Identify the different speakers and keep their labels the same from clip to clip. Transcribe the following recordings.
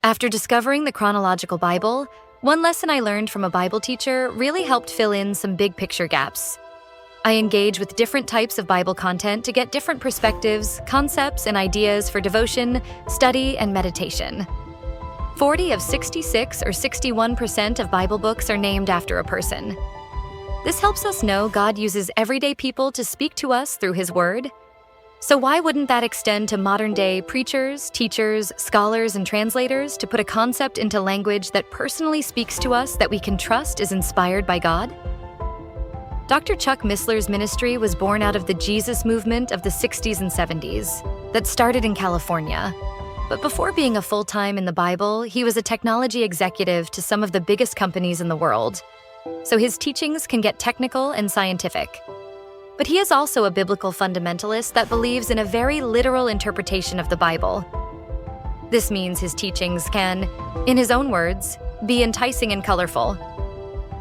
Speaker 1: After discovering the Chronological Bible, one lesson I learned from a Bible teacher really helped fill in some big picture gaps. I engage with different types of Bible content to get different perspectives, concepts, and ideas for devotion, study, and meditation. 40 of 66 or 61% of Bible books are named after a person. This helps us know God uses everyday people to speak to us through His Word. So why wouldn't that extend to modern-day preachers, teachers, scholars, and translators to put a concept into language that personally speaks to us that we can trust is inspired by God? Dr. Chuck Missler's ministry was born out of the Jesus movement of the 60s and 70s that started in California. But before being a full-time in the Bible, he was a technology executive to some of the biggest companies in the world. So his teachings can get technical and scientific. But he is also a biblical fundamentalist that believes in a very literal interpretation of the Bible. This means his teachings can, in his own words, be enticing and colorful.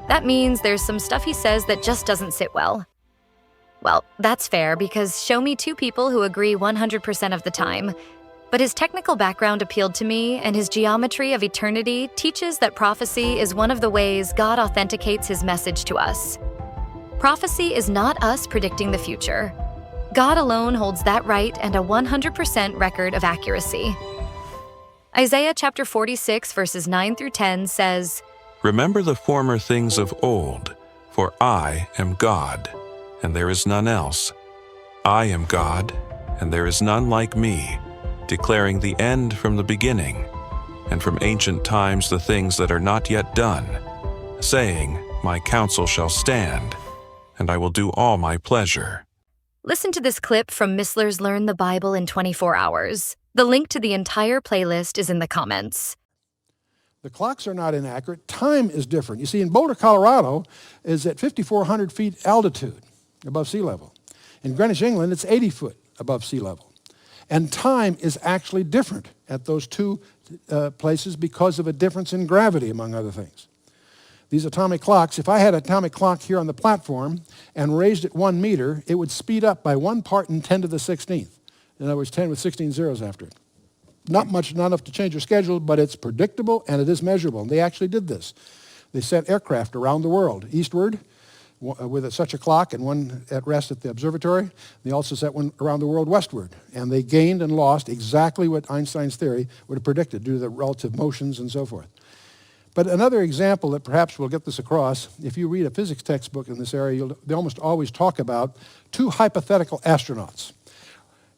Speaker 1: That means there's some stuff he says that just doesn't sit well. Well, that's fair because show me two people who agree 100% of the time. But his technical background appealed to me, and his geometry of eternity teaches that prophecy is one of the ways God authenticates His message to us. Prophecy is not us predicting the future. God alone holds that right and a 100% record of accuracy. Isaiah chapter 46 verses 9 through 10 says,
Speaker 2: "Remember the former things of old, for I am God, and there is none else. I am God, and there is none like me, declaring the end from the beginning, and from ancient times the things that are not yet done, saying, My counsel shall stand, and I will do all my pleasure."
Speaker 1: Listen to this clip from Missler's Learn the Bible in 24 Hours. The link to the entire playlist is in the comments.
Speaker 3: The clocks are not inaccurate. Time is different. You see, in Boulder, Colorado, is at 5,400 feet altitude above sea level. In Greenwich, England, it's 80 foot above sea level. And time is actually different at those two places because of a difference in gravity, among other things. These atomic clocks, if I had an atomic clock here on the platform and raised it 1 meter, it would speed up by 1 part in 10 to the 16th. In other words, 10 with 16 zeros after it. Not enough to change your schedule, but it's predictable and it is measurable. And they actually did this. They sent aircraft around the world, eastward, with such a clock and one at rest at the observatory. They also sent one around the world westward. And they gained and lost exactly what Einstein's theory would have predicted due to the relative motions and so forth. But another example that perhaps will get this across, if you read a physics textbook in this area, they almost always talk about two hypothetical astronauts.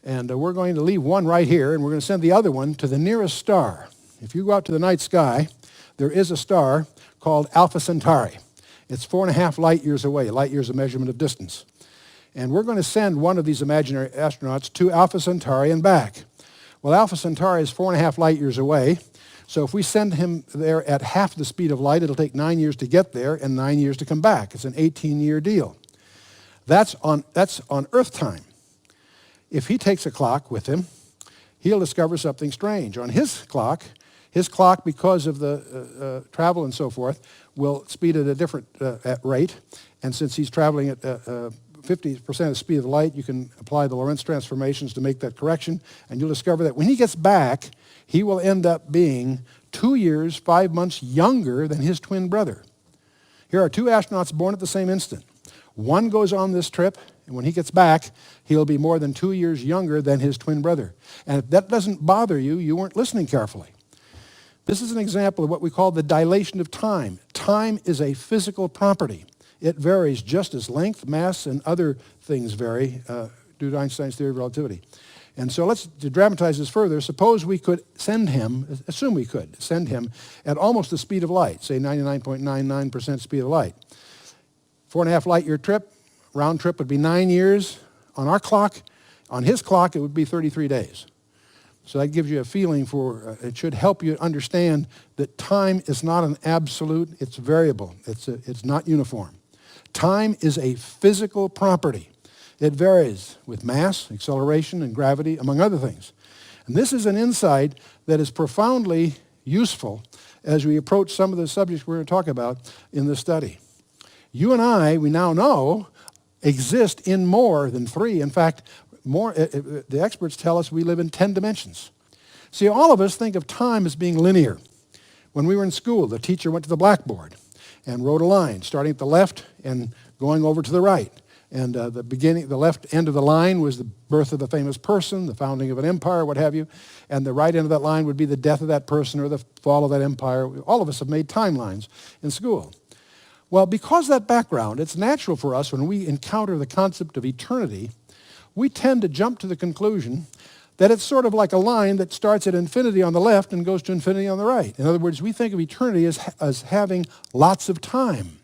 Speaker 3: And we're going to leave one right here, and we're going to send the other one to the nearest star. If you go out to the night sky, there is a star called Alpha Centauri. It's 4.5 light years away. Light years a measurement of distance. And we're going to send one of these imaginary astronauts to Alpha Centauri and back. Well, Alpha Centauri is 4.5 light years away. So if we send him there at half the speed of light, it'll take 9 years to get there and 9 years to come back. It's an 18-year deal. That's on Earth time. If he takes a clock with him, he'll discover something strange. On his clock, because of the travel and so forth, will speed at a different rate. And since he's traveling at 50% of the speed of light, you can apply the Lorentz transformations to make that correction. And you'll discover that when he gets back, he will end up being 2 years, 5 months younger than his twin brother. Here are two astronauts born at the same instant. One goes on this trip, and when he gets back, he'll be more than 2 years younger than his twin brother. And if that doesn't bother you, you weren't listening carefully. This is an example of what we call the dilation of time. Time is a physical property. It varies just as length, mass, and other things vary due to Einstein's theory of relativity. And so to dramatize this further, suppose we could send him, assume we could, send him at almost the speed of light, say 99.99% speed of light. 4.5 light year trip, round trip would be 9 years. On our clock, on his clock, it would be 33 days. So that gives you a feeling for, it should help you understand that time is not an absolute, it's variable. It's not uniform. Time is a physical property. It varies with mass, acceleration, and gravity, among other things. And this is an insight that is profoundly useful as we approach some of the subjects we're going to talk about in this study. You and I, we now know, exist in more than 3. In fact, the experts tell us we live in 10 dimensions. See, all of us think of time as being linear. When we were in school, the teacher went to the blackboard and wrote a line, starting at the left and going over to the right. And the left end of the line was the birth of a famous person, the founding of an empire, what have you. And the right end of that line would be the death of that person or the fall of that empire. All of us have made timelines in school. Well, because of that background, it's natural for us when we encounter the concept of eternity, we tend to jump to the conclusion that it's sort of like a line that starts at infinity on the left and goes to infinity on the right. In other words, we think of eternity as having lots of time.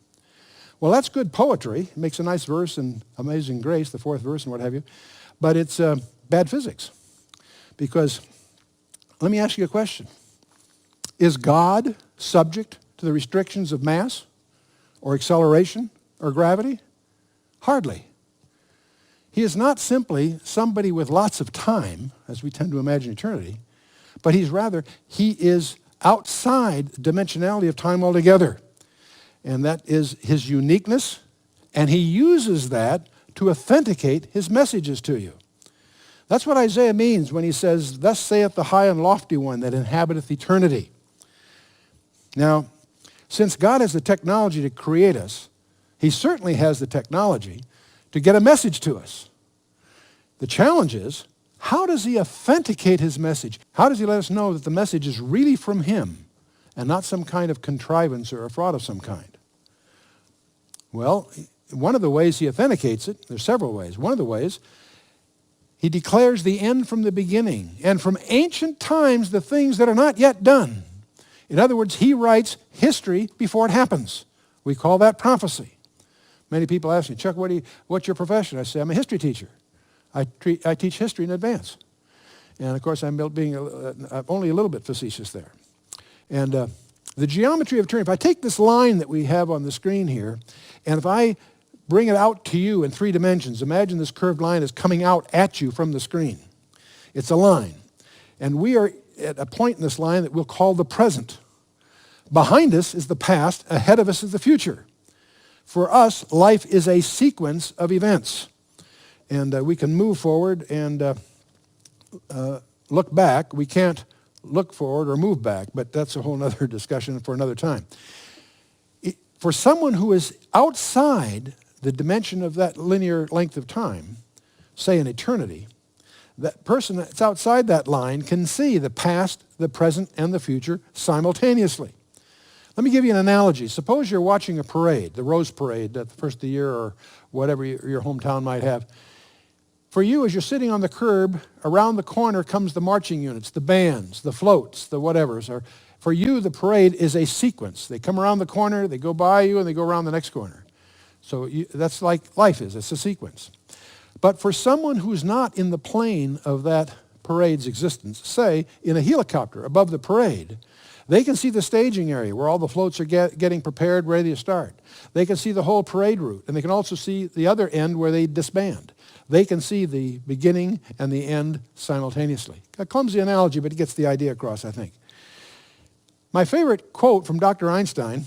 Speaker 3: Well, that's good poetry. It makes a nice verse in Amazing Grace, the 4th verse and what have you. But it's bad physics. Because, let me ask you a question. Is God subject to the restrictions of mass or acceleration or gravity? Hardly. He is not simply somebody with lots of time, as we tend to imagine eternity, but he is outside the dimensionality of time altogether. And that is his uniqueness, and he uses that to authenticate his messages to you. That's what Isaiah means when he says, "Thus saith the high and lofty one that inhabiteth eternity." Now, since God has the technology to create us, he certainly has the technology to get a message to us. The challenge is, how does he authenticate his message? How does he let us know that the message is really from him and not some kind of contrivance or a fraud of some kind? Well, one of the ways he authenticates it, there's several ways. One of the ways, he declares the end from the beginning, and from ancient times the things that are not yet done. In other words, he writes history before it happens. We call that prophecy. Many people ask me, "Chuck, what's your profession?" I say, "I'm a history teacher. I teach history in advance." And of course, I'm being only a little bit facetious there. And the geometry of eternity, if I take this line that we have on the screen here, and if I bring it out to you in 3 dimensions, imagine this curved line is coming out at you from the screen. It's a line. And we are at a point in this line that we'll call the present. Behind us is the past, ahead of us is the future. For us, life is a sequence of events. And we can move forward and look back. We can't look forward or move back, but that's a whole other discussion for another time. For someone who is outside the dimension of that linear length of time, say an eternity, that person that's outside that line can see the past, the present, and the future simultaneously. Let me give you an analogy. Suppose you're watching a parade, the Rose Parade at the first of the year or whatever your hometown might have. For you, as you're sitting on the curb, around the corner comes the marching units, the bands, the floats, the whatevers. For you, the parade is a sequence. They come around the corner, they go by you, and they go around the next corner. So that's like life is. It's a sequence. But for someone who's not in the plane of that parade's existence, say in a helicopter above the parade, they can see the staging area where all the floats are getting prepared, ready to start. They can see the whole parade route, and they can also see the other end where they disband. They can see the beginning and the end simultaneously. A clumsy analogy, but it gets the idea across, I think. My favorite quote from Dr. Einstein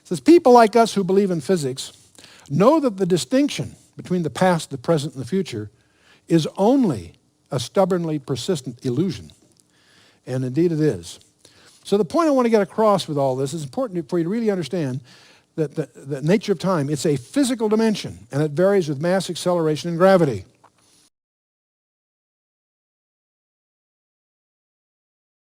Speaker 3: says, "People like us who believe in physics know that the distinction between the past, the present, and the future is only a stubbornly persistent illusion." And indeed it is. So the point I want to get across with all this is important for you to really understand that the nature of time, it's a physical dimension, and it varies with mass, acceleration, and gravity.